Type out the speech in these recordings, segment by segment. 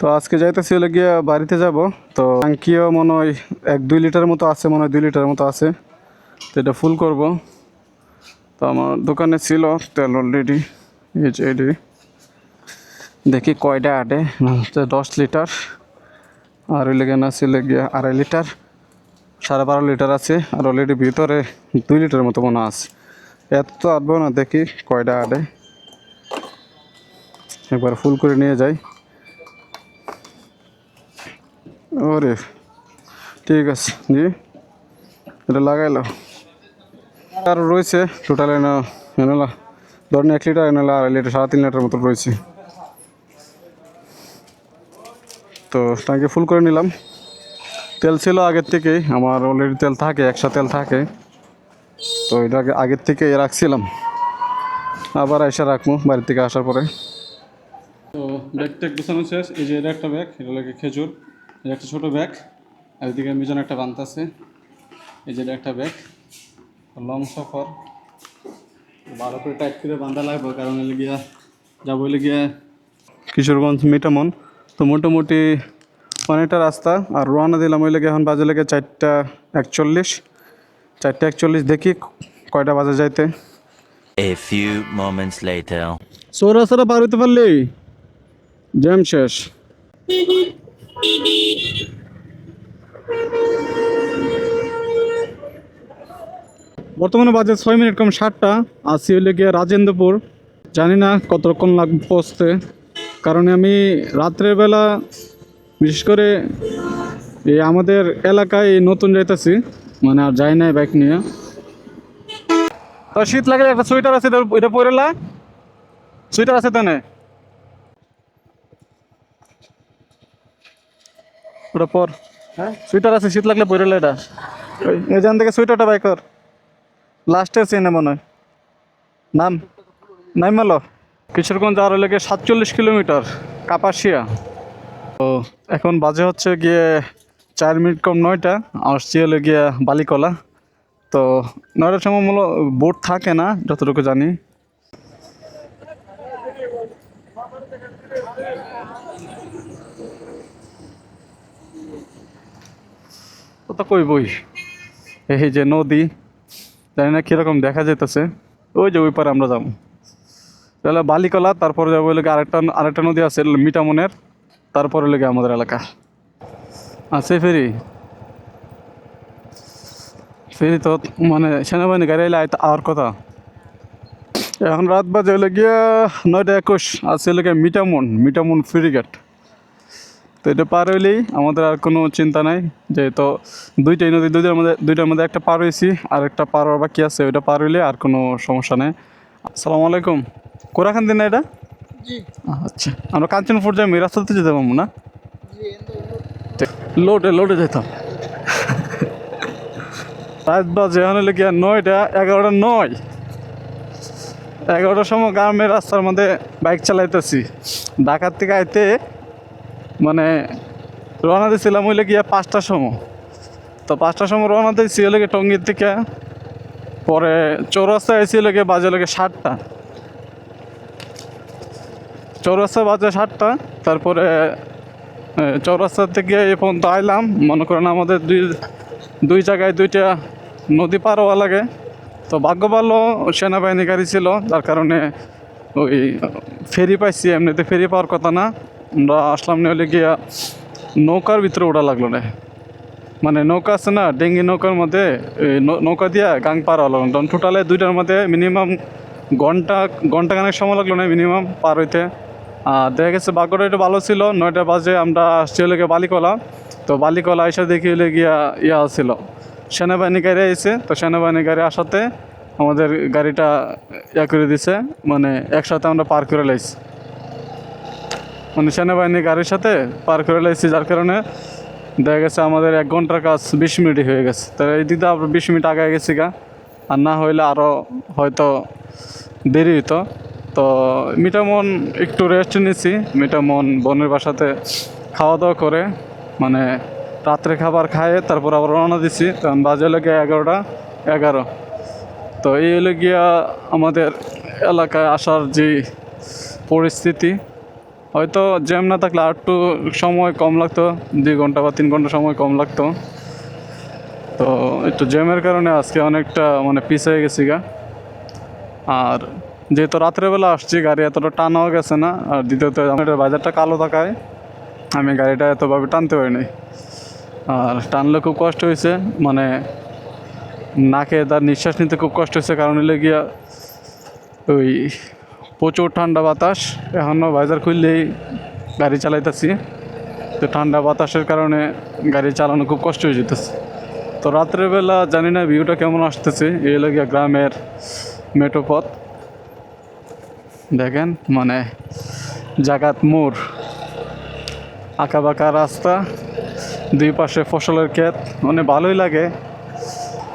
তো আজকে যাইতেছি হলে গিয়ে বাড়িতে যাব। তো ট্যাঙ্কিও মনে হয় 1-2 লিটার মতো আছে, মনে হয় 2 লিটার মতো আছে। তো এটা ফুল করব। তো আমার দোকানে ছিল তেল অলরেডি, এই যে এডি দেখি কয়টা আটে, 10 লিটার। আর ওই লেগে না ছিল গিয়ে 2.5 লিটার, 12.5 লিটার আছে। আর অলরেডি ভিতরে 2 লিটার মতো মনে আছে। এত তো আটবো না, দেখি কয়টা আটে, একবার ফুল করে নিয়ে যাই। ওরে ঠিক আছে জি, এটা লাগাইলো। আর রয়েছে টোটাল এনলা ধরেন 1 লিটার, এনলা 2.5 লিটার, 3.5 লিটার মতো রয়েছে। তো ট্যাঙ্কি ফুল করে নিলাম। তেল ছিল আগের থেকেই, আমার অলরেডি তেল থাকে, একশো তেল থাকে। তো এটা আগের থেকে রাখছিলাম, আবার এসে রাখবো বাড়ি থেকে আসার পরে। তো ব্যাগ ট্যাগ গোছানো শেষ। এই যে এটা একটা ব্যাগ, এটা লাগে খেজুর। এটা একটা ছোটো ব্যাগ, আর এদিকে মিজন একটা বান্তা আছে। এই যে এটা একটা ব্যাগ, লং সফর, ভালো করে টাইট করে বান্ধা লাগবে, কারণ এলে গিয়া যাবো এলে গিয়া কিশোরগঞ্জ মিটামন। তো মোটামুটি অনেকটা রাস্তা। আর রওনা দিলাম ওই লেগে, এখন বাজে লেগে 4:41। 4:41 দেখি কয়টা বাজে যাইতে। A few moments later. সৌরাস্তাটা পার হইতে পারলি জ্যাম শেষ। বর্তমানে বাজে 6 মিনিট কম 7টা। আসি হইলে গিয়ে রাজেন্দ্রপুর। জানি না কতক্ষণ লাগবে পৌঁছতে, কারণ আমি রাত্রের বেলা বিশেষ করে এই আমাদের এলাকায় নতুন যাইতেছি, মানে আর যাই নাই বাইক নিয়ে। তো শীত লাগলে একটা সোয়েটার আছে, এটা পরে লা। সোয়েটার আছে তো না, ওটা পর। হ্যাঁ সোয়েটার আছে, শীত লাগলে পরে লা এটা। এখান থেকে সোয়েটারটা বাই কর, লাস্টের চেনে মনে হয়। নাম নাই মালো। কিশোরগঞ্জ আর লেগে 47 কিলোমিটার, কাপাসিয়া। তো এখন বাজে হচ্ছে গিয়ে 4 মিনিট কম 9টা। আসছি হলে গিয়ে বালিকলা। তো 9টার সময় মূলত বোট থাকে না যতটুকু জানি। তো কই বই, এই যে নদী, জানি না কীরকম দেখা যেতেছে। ওই যে ওই পারে আমরা যাবো তাহলে বালিকলা, তারপরে যাবো লেগে আরেকটা নদী আছে মিটামনের, তারপরে লেগে আমাদের এলাকা আছে ফেরি। ফেরি তো মানে সেনাবাহিনী গাড়ি এলে আর কথা। এখন রাত বাজে হলে গিয়া 9:21, আছে লেগে মিটামন ফেরিঘাট। তো এটা পার হইলেই আমাদের আর কোনো চিন্তা নাই, যেহেতু দুইটাই নদী, দুইটার মধ্যে একটা পার হয়েছি, আর একটা পার হওয়ার বাকি আছে। ওইটা পার হইলে আর কোনো সমস্যা নেই। আসসালামু আলাইকুম। কোরাখান দিন না এটা? আচ্ছা, আমরা কাঞ্চনপুর যাই, এই রাস্তাতে যেতে পারবো না? লোডে যেতাম। রাত বাজে এখন হলে গিয়া 9টা 11টা 9। 11টার সময় গ্রামের রাস্তার মধ্যে বাইক চালাইতেছি। ঢাকার থেকে আইতে মানে রওনা দিয়েছিলাম হইলে গিয়া 5টার সময়। তো 5টার সময় রওনা দিয়েছি হলে গিয়ে টঙ্গির থেকে, পরে চৌরাস্তায় এসে লেগে বাজে লেগে 7টা। চৌরাস্তা বাজে 7টা, তারপরে চৌরাস্তা থেকে এ পর্যন্ত আইলাম। মনে করেন আমাদের দুই জায়গায় দুইটা নদী পার হওয়া লাগে। তো ভাগ্য ভালো সেনাবাহিনী গাড়ি ছিল, যার কারণে ওই ফেরি পাইছি। এমনিতে ফেরি পাওয়ার কথা না, আমরা আসলাম না হলে গিয়া নৌকার ভিতরে ওঠা লাগলো না। মানে নৌকা আছে না, ডেঙ্গি নৌকার মধ্যে নৌকা দিয়া গাং পার হলো। টোটালে দুইটার মধ্যে মিনিমাম ঘন্টাখানেক সময় লাগলো না মিনিমাম পার হইতে। আর দেখা গেছে ভাগ্যটা একটু ভালো ছিল, 9টা বাজে আমরা আসছি হলে গিয়ে বালিকলা। তো বালিকলা এসে দেখি হলে গিয়া ছিল সেনাবাহিনী গাড়ি এসে। তো সেনাবাহিনী গাড়ি আসাতে আমাদের গাড়িটা করে দিছে, মানে একসাথে আমরা পার করে লাইছি, মানে সেনাবাহিনী গাড়ির সাথে পার করে লাইছি। যার কারণে দেখা গেছে আমাদের 1 ঘন্টার কাজ 20 মিনিটই হয়ে গেছে। তাহলে এই দিকটা আমরা 20 মিনিট আগে গেছি গা, আর না হইলে আরও হয়তো দেরি হইতো। তো মিটামন একটু রেস্ট নিছি, মিটামন বোনের বাসাতে খাওয়া দাওয়া করে, মানে রাত্রে খাবার খায় তারপর আবার রওনা দিছি। তখন বাজে লেগে 11টা 11। তো এই হলো গিয়া আমাদের এলাকায় আসার যে পরিস্থিতি। হয়তো জ্যাম না থাকলে আর একটু সময় কম লাগতো, 2 ঘন্টা বা 3 ঘন্টা সময় কম লাগতো। তো একটু জ্যামের কারণে আজকে অনেকটা মানে পিছিয়ে গেছি গা। আর যেহেতু রাত্রেবেলা আসছি, গাড়ি এতটা টানাও গেছে না, আর দ্বিতীয়ত আমার বাজারটা কালো থাকায় আমি গাড়িটা এতভাবে টানতে পারিনি। আর টানলে খুব কষ্ট হয়েছে, মানে নাকে তার নিঃশ্বাস নিতে খুব কষ্ট হয়েছে, কারণ হলে গিয়া ওই প্রচুর ঠান্ডা বাতাস। এখনও বাজার খুললেই গাড়ি চালাইতেছি, তো ঠান্ডা বাতাসের কারণে গাড়ি চালানো খুব কষ্ট হয়ে যেতেছে। তো রাত্রেবেলা জানি না ভিউটা কেমন আসতেছে। এই লাগিয়া গ্রামের মেঠো পথ দেখেন, মানে জাগাত মোড়, আঁকা বাঁকা রাস্তা, দুই পাশে ফসলের ক্ষেত, মানে ভালোই লাগে।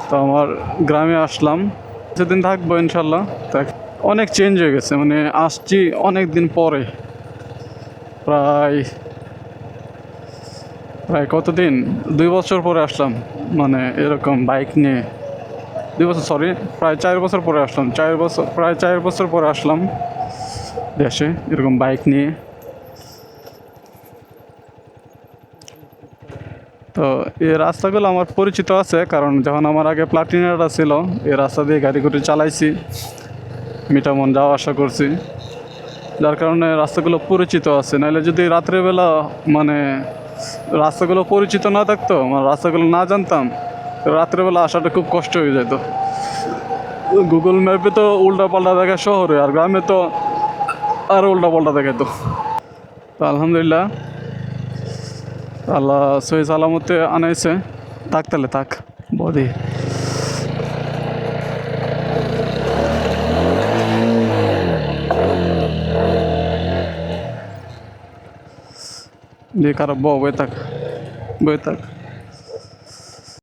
তো আমার গ্রামে আসলাম, কিছুদিন থাকবো ইনশাল্লাহ। তা অনেক চেঞ্জ হয়ে গেছে, মানে আসছি অনেক দিন পরে, প্রায় প্রায় কতদিন, 2 বছর পরে আসলাম, মানে এরকম বাইক নিয়ে। 2 বছর, সরি, প্রায় 4 বছর পরে আসলাম, প্রায় 4 বছর পরে আসলাম দেশে এরকম বাইক নিয়ে। তো এই রাস্তাগুলো আমার পরিচিত আছে, কারণ যখন আমার আগে প্লাটিনাটা ছিল, এই রাস্তা দিয়ে গাড়ি করে চালাইছি, মিঠামন যাওয়া আসা করছি, যার কারণে রাস্তাগুলো পরিচিত আছে। নাহলে যদি রাত্রেবেলা মানে রাস্তাগুলো পরিচিত না থাকতো, মানে রাস্তাগুলো না জানতাম, রাত্রেবেলা আসাটা খুব কষ্ট হয়ে যেত। গুগল ম্যাপে তো উল্টা পাল্টা দেখায় শহরে, আর গ্রামে তো আরও উল্টা পাল্টা দেখাতো। তো আলহামদুলিল্লাহ, আল্লাহ সহি সালামতে আনাইছে। থাক তাহলে থাক বদি দিয়ে খারাপ বই থাক, বই থাক।